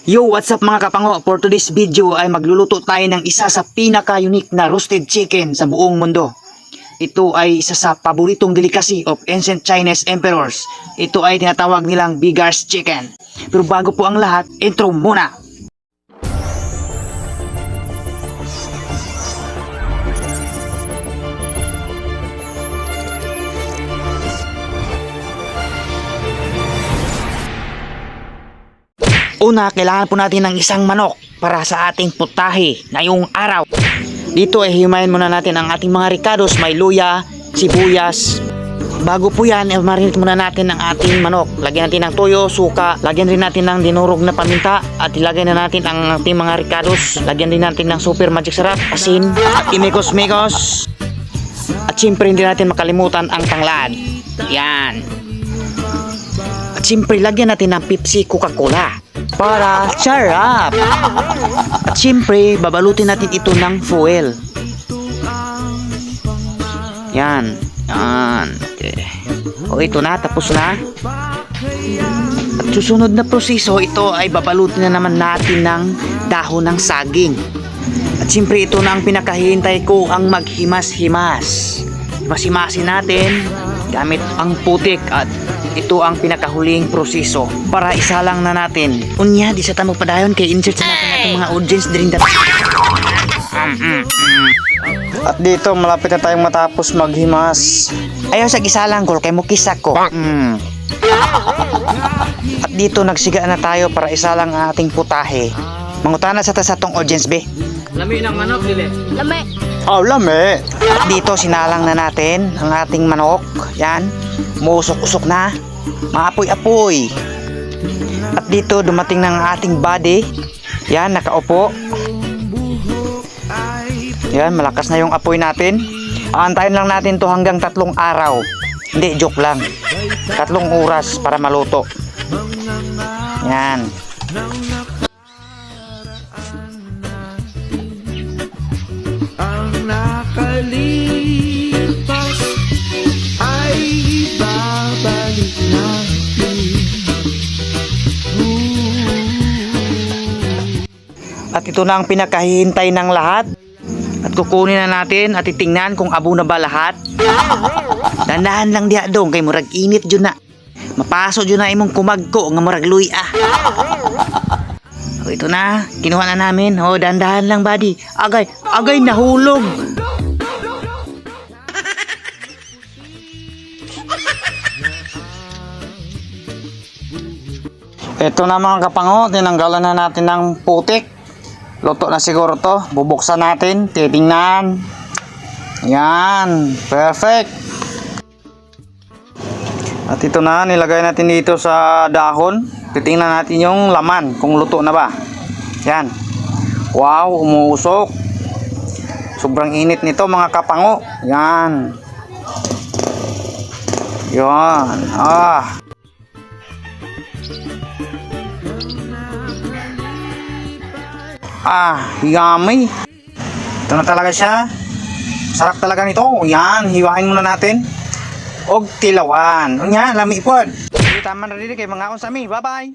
Yo, what's up mga kapango? For today's video ay magluluto tayo ng isa sa pinaka-unique na roasted chicken sa buong mundo. Ito ay isa sa paboritong delicacy of ancient Chinese emperors. Ito ay tinatawag nilang Beggars Chicken. Pero bago po ang lahat, intro muna! Una, kailangan po natin ng isang manok para sa ating putahe ngayong araw. Dito ay himayin muna natin ang ating mga ricados, may luya, sibuyas. Bago po yan, marinate muna natin ang ating manok. Lagyan natin ng toyo, suka, lagyan rin natin ng dinurog na paminta, at ilagay na natin ang ating mga ricados. Lagyan din natin ng super magic sarap, asin, at imikos-mikos. At siyempre hindi natin makalimutan ang tanglad. Yan. At siyempre lagyan natin ng Pepsi Coca-Cola para sarap. At siyempre babalutin natin ito ng foil. Yan. Yan. Okay. O ito na, tapos na. At susunod na proseso, ito ay babalutin na naman natin ng dahon ng saging. At siyempre ito na ang pinakahihintay ko, ang maghimas-himas. Himas-himasin natin gamit ang putik, at ito ang pinakahuling proseso para isalang na natin. Unya, di sa tamo padayon kay insert sa natin itong mga audience din dati. At dito malapit na tayong matapos maghimas. Ayaw sa gisalang kol kay mukisak ko. At dito nagsiga na tayo para isalang ang ating putahe. Mangutana sa tasatong audience be. Lami ng manok, dili? Lami. Oh, lami. At dito sinalang na natin ang ating manok. Yan. Musok-usok na. Maapoy-apoy. At dito dumating ng ating body. Yan, nakaupo. Yan, malakas na yung apoy natin. Aantayin lang natin to hanggang 3 araw. Hindi, joke lang. 3 oras para maluto. Yan. Ang nakalipas ay ibabalik natin. At ito na ang pinakahihintay ng lahat. At kukunin na natin at titingnan kung abo na ba lahat. Dandahan lang diha dong kay murag init jud na. Mapasok jud na imong kumagko nga murag luy ah. O ito na, kinuha na namin. O dandahan lang buddy. Agay nahulog. Ito na mga kapango, tinanggalan na natin ng putik. Luto na siguro to. Bubuksan natin, titingnan. Yan, perfect. At ito na, nilagay natin dito sa dahon. Titingnan natin yung laman, kung luto na ba. Yan. Wow, umuusok. Sobrang init nito mga kapango. Yan. Yan. Yummy. Ito na talaga siya. Sarap talaga nito. Yan, hiwain muna natin. Og tilawan. Yan, lami po. Tama na rin kay mga on sa mi. Bye-bye.